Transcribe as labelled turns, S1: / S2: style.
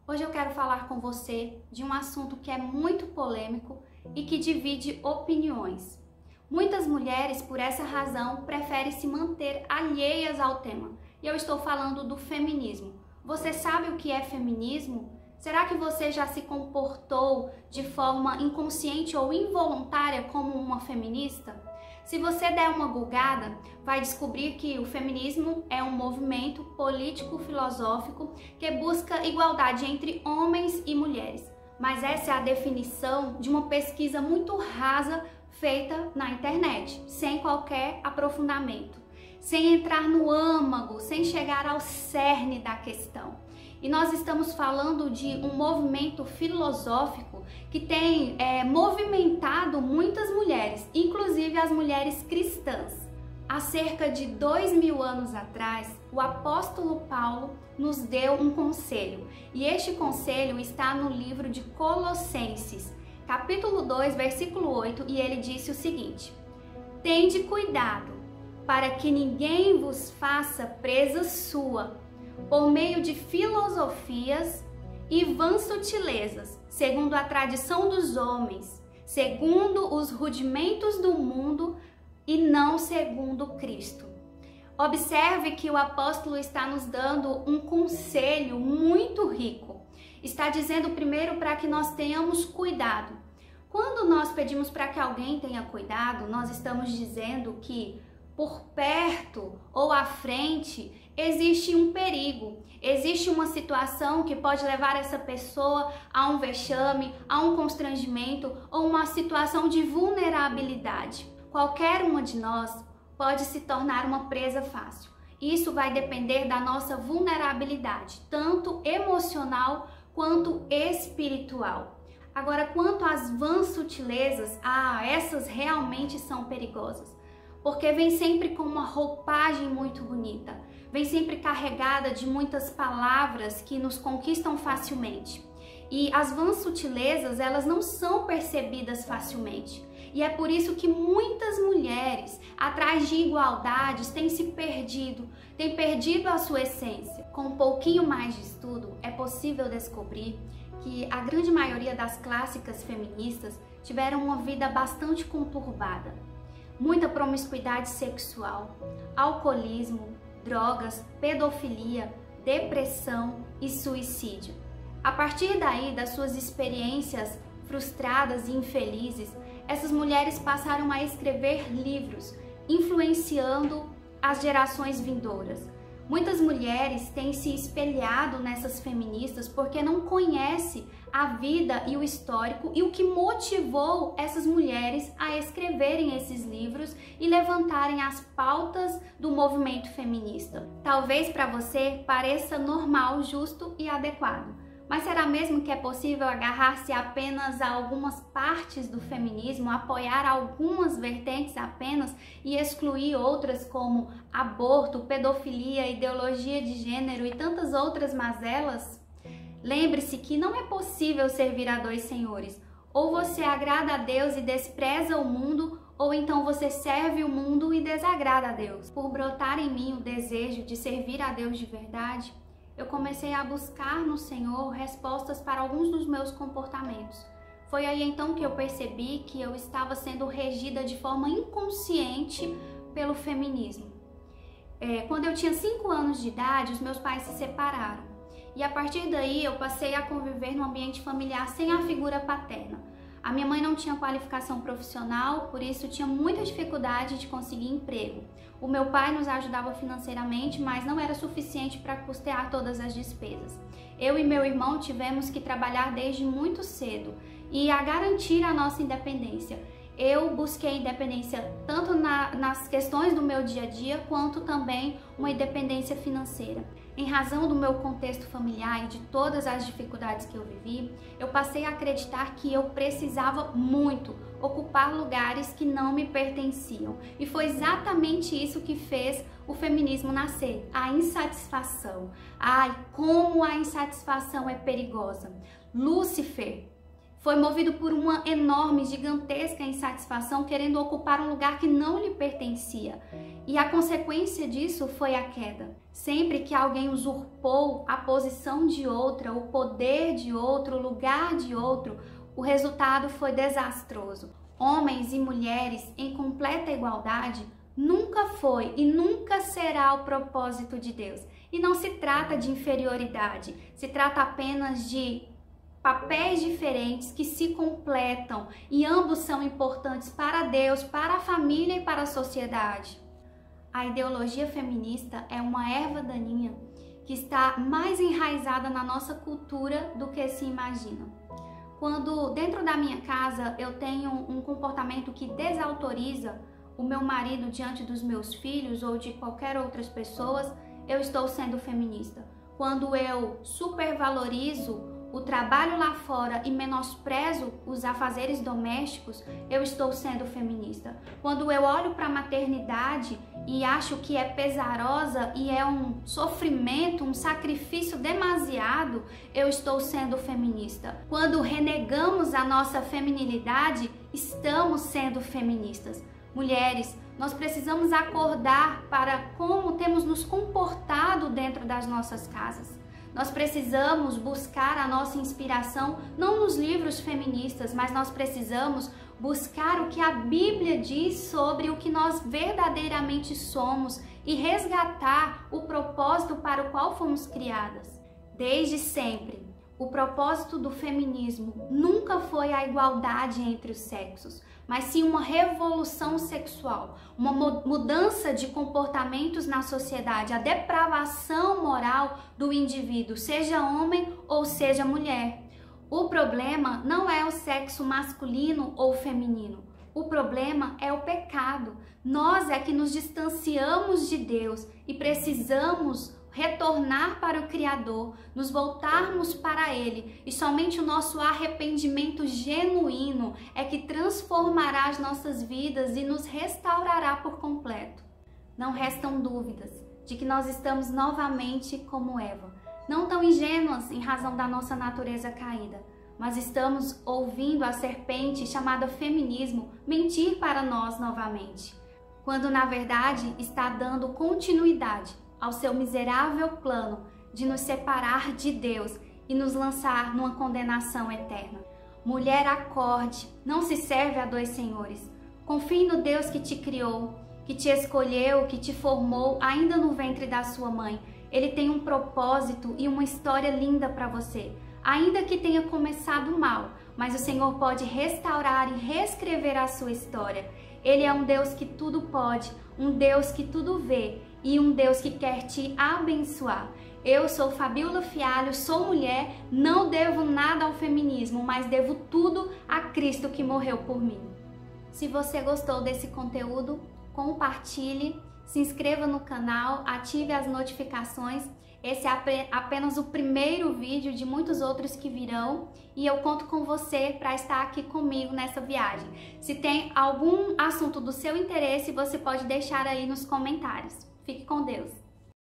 S1: Hoje eu quero falar com você de um assunto que é muito polêmico e que divide opiniões. Muitas mulheres, por essa razão, preferem se manter alheias ao tema. E eu estou falando do feminismo. Você sabe o que é feminismo? Será que você já se comportou de forma inconsciente ou involuntária como uma feminista? Se você der uma googada, vai descobrir que o feminismo é um movimento político-filosófico que busca igualdade entre homens e mulheres. Mas essa é a definição de uma pesquisa muito rasa feita na internet, sem qualquer aprofundamento, sem entrar no âmago, sem chegar ao cerne da questão. E nós estamos falando de um movimento filosófico que tem movimentado muitas mulheres, inclusive as mulheres cristãs. Há cerca de 2000 anos atrás, o apóstolo Paulo nos deu um conselho. E este conselho está no livro de Colossenses, capítulo 2, versículo 8, e ele disse o seguinte: Tende cuidado para que ninguém vos faça presa sua, por meio de filosofias e vãs sutilezas, segundo a tradição dos homens, segundo os rudimentos do mundo e não segundo Cristo. Observe que o apóstolo está nos dando um conselho muito rico. Está dizendo primeiro para que nós tenhamos cuidado. Quando nós pedimos para que alguém tenha cuidado, nós estamos dizendo que por perto ou à frente existe um perigo, existe uma situação que pode levar essa pessoa a um vexame, a um constrangimento ou uma situação de vulnerabilidade. Qualquer uma de nós pode se tornar uma presa fácil. Isso vai depender da nossa vulnerabilidade, tanto emocional quanto espiritual. Agora, quanto às vãs sutilezas, essas realmente são perigosas, porque vem sempre com uma roupagem muito bonita, vem sempre carregada de muitas palavras que nos conquistam facilmente. E as vãs sutilezas, elas não são percebidas facilmente. E é por isso que muitas mulheres, atrás de igualdades, têm se perdido, têm perdido a sua essência. Com um pouquinho mais de estudo, é possível descobrir que a grande maioria das clássicas feministas tiveram uma vida bastante conturbada. Muita promiscuidade sexual, alcoolismo, drogas, pedofilia, depressão e suicídio. A partir daí, das suas experiências frustradas e infelizes, essas mulheres passaram a escrever livros, influenciando as gerações vindouras. Muitas mulheres têm se espelhado nessas feministas porque não conhecem a vida e o histórico e o que motivou essas mulheres a escreverem esses livros e levantarem as pautas do movimento feminista. Talvez para você pareça normal, justo e adequado. Mas será mesmo que é possível agarrar-se apenas a algumas partes do feminismo, apoiar algumas vertentes apenas e excluir outras como aborto, pedofilia, ideologia de gênero e tantas outras mazelas? Lembre-se que não é possível servir a dois senhores. Ou você agrada a Deus e despreza o mundo, ou então você serve o mundo e desagrada a Deus. Por brotar em mim o desejo de servir a Deus de verdade, eu comecei a buscar no Senhor respostas para alguns dos meus comportamentos. Foi aí então que eu percebi que eu estava sendo regida de forma inconsciente pelo feminismo. Quando eu tinha 5 anos de idade, os meus pais se separaram. E a partir daí eu passei a conviver num ambiente familiar sem a figura paterna. A minha mãe não tinha qualificação profissional, por isso tinha muita dificuldade de conseguir emprego. O meu pai nos ajudava financeiramente, mas não era suficiente para custear todas as despesas. Eu e meu irmão tivemos que trabalhar desde muito cedo e a garantir a nossa independência. Eu busquei independência tanto nas questões do meu dia a dia, quanto também uma independência financeira. Em razão do meu contexto familiar e de todas as dificuldades que eu vivi, eu passei a acreditar que eu precisava muito ocupar lugares que não me pertenciam. E foi exatamente isso que fez o feminismo nascer, a insatisfação. Ai, como a insatisfação é perigosa! Lúcifer Foi movido por uma enorme, gigantesca insatisfação, querendo ocupar um lugar que não lhe pertencia. E a consequência disso foi a queda. Sempre que alguém usurpou a posição de outra, o poder de outro, o lugar de outro, o resultado foi desastroso. Homens e mulheres em completa igualdade nunca foi e nunca será o propósito de Deus. E não se trata de inferioridade, se trata apenas de papéis diferentes que se completam e ambos são importantes para Deus, para a família e para a sociedade. A ideologia feminista é uma erva daninha que está mais enraizada na nossa cultura do que se imagina. Quando dentro da minha casa eu tenho um comportamento que desautoriza o meu marido diante dos meus filhos ou de qualquer outras pessoas, eu estou sendo feminista. Quando eu supervalorizo o trabalho lá fora e menosprezo os afazeres domésticos, eu estou sendo feminista. Quando eu olho para a maternidade e acho que é pesarosa e é um sofrimento, um sacrifício demasiado, eu estou sendo feminista. Quando renegamos a nossa feminilidade, estamos sendo feministas. Mulheres, nós precisamos acordar para como temos nos comportado dentro das nossas casas. Nós precisamos buscar a nossa inspiração não nos livros feministas, mas nós precisamos buscar o que a Bíblia diz sobre o que nós verdadeiramente somos e resgatar o propósito para o qual fomos criadas. Desde sempre, o propósito do feminismo nunca foi a igualdade entre os sexos, mas sim uma revolução sexual, uma mudança de comportamentos na sociedade, a depravação moral do indivíduo, seja homem ou seja mulher. O problema não é o sexo masculino ou feminino, o problema é o pecado. Nós é que nos distanciamos de Deus e precisamos retornar para o Criador, nos voltarmos para Ele, e somente o nosso arrependimento genuíno é que transformará as nossas vidas e nos restaurará por completo. Não restam dúvidas de que nós estamos novamente como Eva, não tão ingênuas em razão da nossa natureza caída, mas estamos ouvindo a serpente chamada feminismo mentir para nós novamente, quando na verdade está dando continuidade ao seu miserável plano de nos separar de Deus e nos lançar numa condenação eterna. Mulher, acorde, não se serve a dois senhores. Confie no Deus que te criou, que te escolheu, que te formou ainda no ventre da sua mãe. Ele tem um propósito e uma história linda para você. Ainda que tenha começado mal, mas o Senhor pode restaurar e reescrever a sua história. Ele é um Deus que tudo pode, um Deus que tudo vê e um Deus que quer te abençoar. Eu sou Fabiola Fialho, sou mulher, não devo nada ao feminismo, mas devo tudo a Cristo que morreu por mim. Se você gostou desse conteúdo, compartilhe, se inscreva no canal, ative as notificações. Esse é apenas o primeiro vídeo de muitos outros que virão e eu conto com você para estar aqui comigo nessa viagem. Se tem algum assunto do seu interesse, você pode deixar aí nos comentários. Fique com Deus!